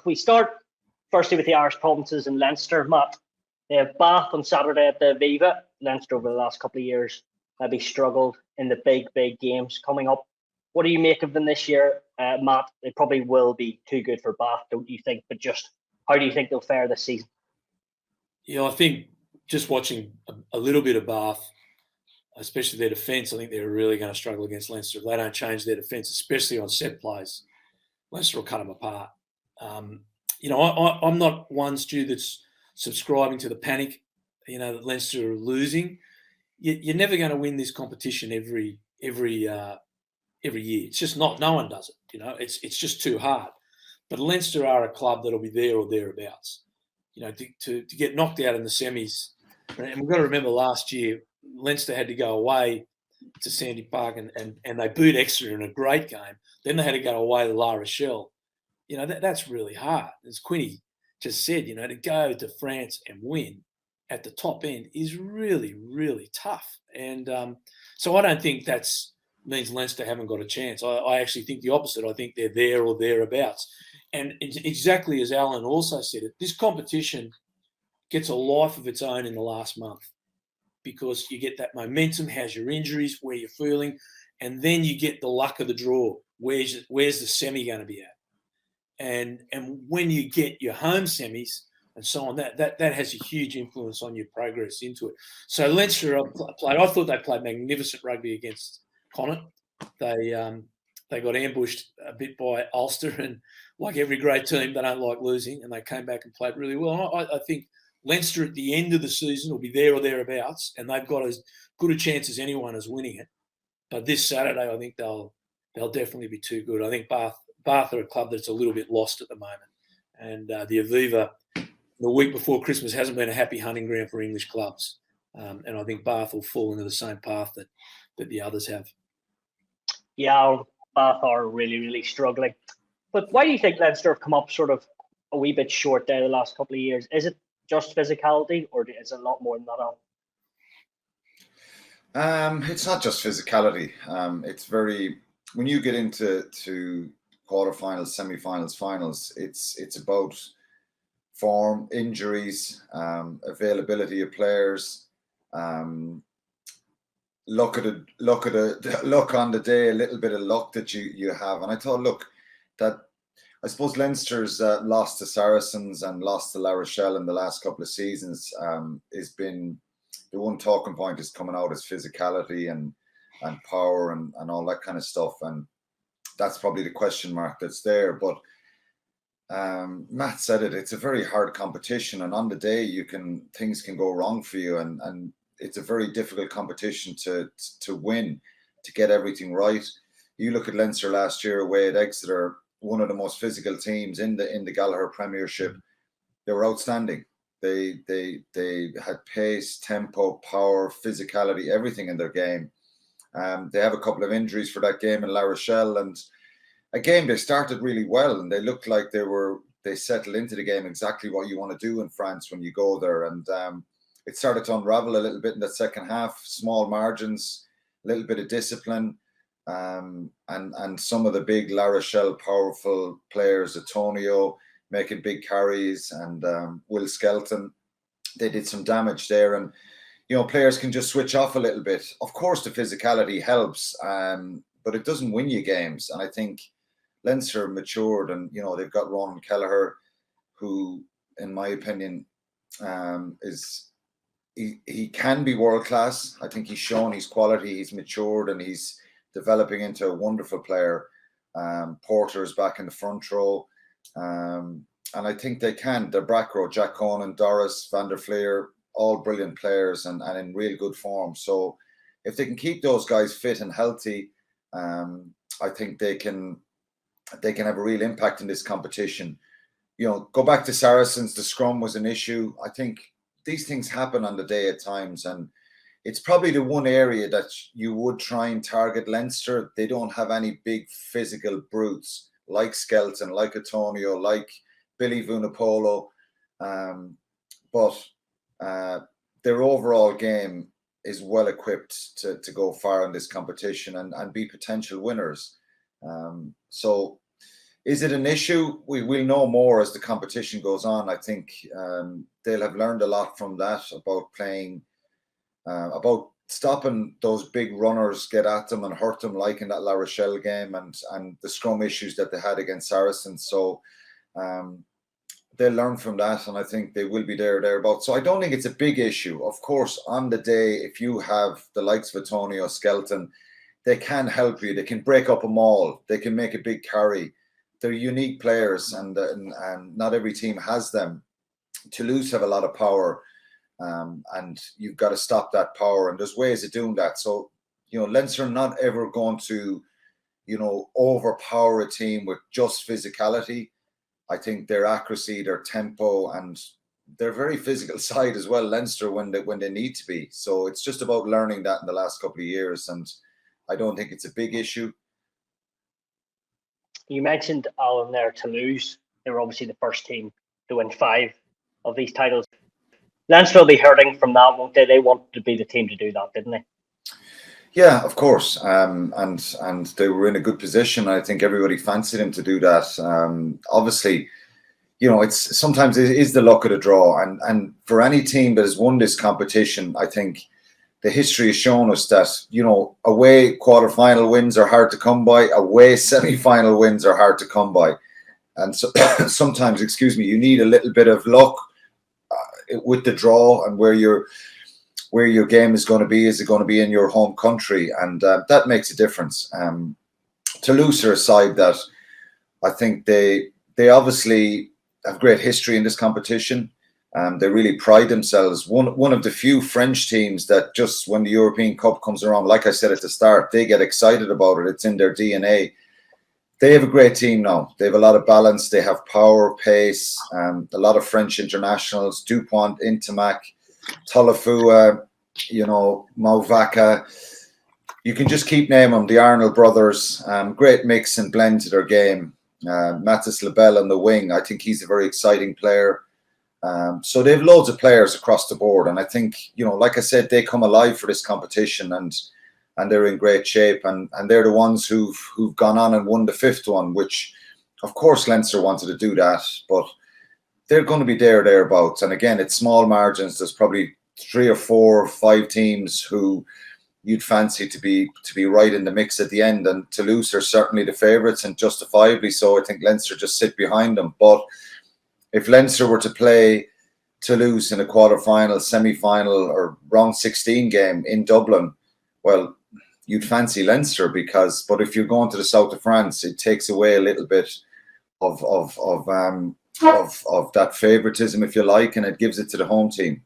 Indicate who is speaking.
Speaker 1: If we start firstly with the Irish provinces and Leinster, Matt, they have Bath on Saturday at the Aviva. Leinster over the last couple of years maybe struggled in the big games coming up. What do you make of them this year, Matt? They probably will be too good for Bath, don't you think? But just how do you think they'll fare this season?
Speaker 2: Yeah, I think just watching a little bit of Bath, especially their defence, I think they're really going to struggle against Leinster. If they don't change their defence, especially on set plays, Leinster will cut them apart. I'm not one, Stu, that's subscribing to the panic, that Leinster are losing. You're never going to win this competition every year. It's just not. No one does it. It's just too hard. But Leinster are a club that'll be there or thereabouts. To get knocked out in the semis, and we've got to remember last year Leinster had to go away to Sandy Park and they beat Exeter in a great game. Then they had to go away to La Rochelle. That's really hard. As Quinny just said, to go to France and win at the top end is really, really tough. And so I don't think that means Leinster haven't got a chance. I actually think the opposite. I think they're there or thereabouts. And exactly as Alan also said it, this competition gets a life of its own in the last month because you get that momentum, how's your injuries, where you're feeling, and then you get the luck of the draw. Where's the semi going to be at? And when you get your home semis and so on, that has a huge influence on your progress into it. So Leinster I thought they played magnificent rugby against Connacht. They got ambushed a bit by Ulster, and like every great team, they don't like losing, and they came back and played really well. I think Leinster at the end of the season will be there or thereabouts, and they've got as good a chance as anyone as winning it. But this Saturday, I think they'll definitely be too good. I think Bath are a club that's a little bit lost at the moment, and the Aviva, the week before Christmas, hasn't been a happy hunting ground for English clubs, and I think Bath will fall into the same path that the others have.
Speaker 1: Yeah, Bath are really, really struggling. But why do you think Leinster have come up sort of a wee bit short there the last couple of years? Is it just physicality, or is it a lot more than
Speaker 3: that? It's not just physicality. It's when you get into quarterfinals, semi-finals, finals, it's about form, injuries, availability of players, luck on the day, a little bit of luck that you have. And I thought, I suppose Leinster's lost to Saracens and lost to La Rochelle in the last couple of seasons has been the one talking point is coming out as physicality and power and all that kind of stuff. And that's probably the question mark that's there. But Matt said it, it's a very hard competition. And on the day, things can go wrong for you. And it's a very difficult competition to win, to get everything right. You look at Leinster last year away at Exeter, one of the most physical teams in the Gallagher Premiership. They were outstanding. They had pace, tempo, power, physicality, everything in their game. They have a couple of injuries for that game in La Rochelle, and a game they started really well, and they looked like they settled into the game exactly what you want to do in France when you go there. And it started to unravel a little bit in the second half, small margins, a little bit of discipline, and some of the big La Rochelle powerful players, Antonio making big carries, and Will Skelton, they did some damage there. And players can just switch off a little bit. Of course, the physicality helps, but it doesn't win you games. And I think Leinster matured, and they've got Ronan Kelleher, who, in my opinion, he can be world class. I think he's shown his quality. He's matured, and he's developing into a wonderful player. Porter's back in the front row, and I think they can. Their back row, Jack Conan, Doris, Van der Fleer, all brilliant players and in real good form. So if they can keep those guys fit and healthy, I think they can have a real impact in this competition. Go back to Saracens, the scrum was an issue. I think these things happen on the day at times, and it's probably the one area that you would try and target Leinster. They don't have any big physical brutes like Skelton, like Antonio, like Billy Vunipola, but their overall game is well equipped to go far in this competition and be potential winners. So Is it an issue? We'll know more as the competition goes on. I think they'll have learned a lot from that about playing, about stopping those big runners, get at them and hurt them, like in that La Rochelle game, and the scrum issues that they had against Saracens. So they'll learn from that, and I think they will be thereabouts. So I don't think it's a big issue. Of course, on the day, if you have the likes of Antonio Skelton, they can help you. They can break up a maul. They can make a big carry. They're unique players, and not every team has them. Toulouse have a lot of power, and you've got to stop that power. And there's ways of doing that. So, Leinster are not ever going to, overpower a team with just physicality. I think their accuracy, their tempo, and their very physical side as well, Leinster, when they need to be. So it's just about learning that in the last couple of years, and I don't think it's a big issue.
Speaker 1: You mentioned, Alan, there, Toulouse. They were obviously the first team to win 5 of these titles. Leinster will be hurting from that, won't they? They wanted to be the team to do that, didn't they?
Speaker 3: Yeah, of course. And they were in a good position. I think everybody fancied him to do that. Obviously, it's sometimes it is the luck of the draw. And for any team that has won this competition, I think the history has shown us that, away quarterfinal wins are hard to come by. Away semi-final wins are hard to come by. And so sometimes, you need a little bit of luck with the draw and where your game is going to be. Is it going to be in your home country? And that makes a difference. Toulouse are a side that I think they obviously have great history in this competition. They really pride themselves. One of the few French teams that just when the European Cup comes around, like I said at the start, they get excited about it. It's in their DNA. They have a great team now. They have a lot of balance. They have power, pace, a lot of French internationals, Dupont, Intimac, Tolofua, Mauvaka. You can just keep naming them. The Arnold brothers, great mix and blend to their game. Mathis Lebel on the wing. I think he's a very exciting player. So they have loads of players across the board, and I think like I said, they come alive for this competition, and they're in great shape, and they're the ones who've gone on and won the 5th one, which of course Leinster wanted to do that, but they're going to be thereabouts. And again, it's small margins. There's probably 3 or 4 or 5 teams who you'd fancy to be right in the mix at the end, and Toulouse are certainly the favourites, and justifiably so. I think Leinster just sit behind them, but if Leinster were to play Toulouse in a quarter-final, semi-final, or round 16 game in Dublin, well, you'd fancy Leinster but if you're going to the south of France, it takes away a little bit of that favoritism, if you like, and it gives it to the home team.